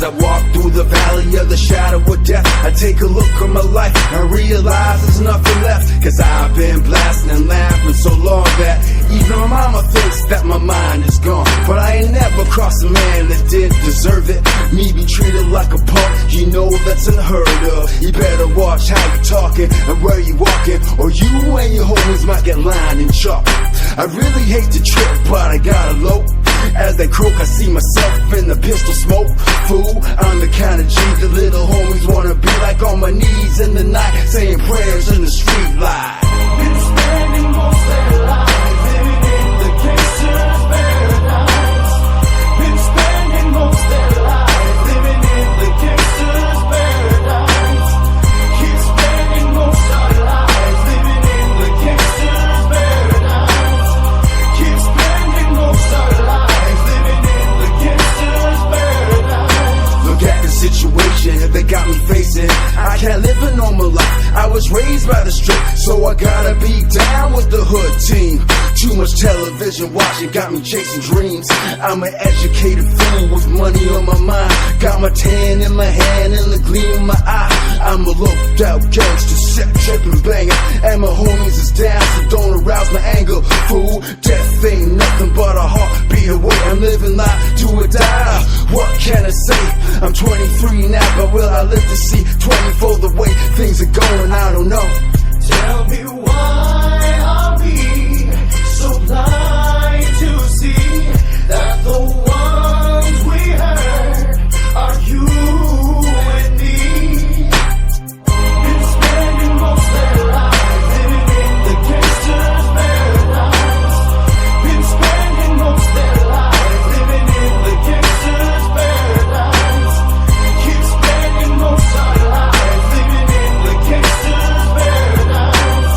I walk through the valley of the shadow of death, I take a look at my life and realize there's nothing left. Cause I've been blasting and laughing so long that even my mama thinks that my mind is gone. But I ain't never crossed a man that didn't deserve it. Me be treated like a punk, you know that's unheard of. You better watch how you talking and where you walking, or you and your homies might get lined and chalk. I really hate to trip, but I gotta low. As they croak, I see myself in the pistol smoke. Fool, I'm the kind of G the little homies wanna be like, on my knees in the night, saying prayers in the street light. Been spending most of their lives living in the gangster's paradise. Been spending most of their lives living in the gangster's paradise. Keep spending most of their lives living in the gangster's paradise. Keep spending most of their lives living in the gangster's paradise. Look at the situation that they got me facing. I can't live a normal life. I was raised by the strip, so I gotta be down with the hood team. Too much television watching got me chasing dreams. I'm an educated fool with money on my mind. Got my tan in my hand and the gleam in my eye. I'm a looked out gangster, set tripping banger, and my homies is down, so don't arouse my anger. Fool, death ain't nothing but a heartbeat away. I'm living life, do or die. What can I say? I'm 23 now, but will I live to see 24? The way things are going, I don't know. Tell me why are we so blind to see that the ones we hurt are you and me? Been spending most of their lives living in the gangster's paradise. Been spending most of their lives living in the gangster's paradise. Keep spending most of their lives living in the gangster's paradise.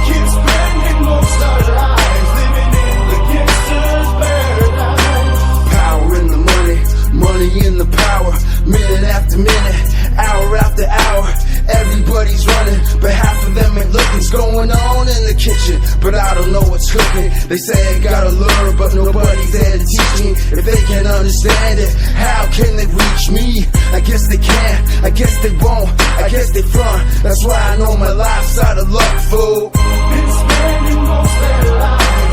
Keep spending most of their lives living in the gangster's paradise. Power in the money, money in the power. Minute after minute, hour after hour, everybody's running, but half of them ain't looking's going on in the kitchen, but I don't know what's cooking. They say I gotta learn, but nobody's there to teach me. If they can't understand it, how can they reach me? I guess they can, I guess they won't, I guess they front. That's why I know my life's out of luck, fool. Been spending most of their lives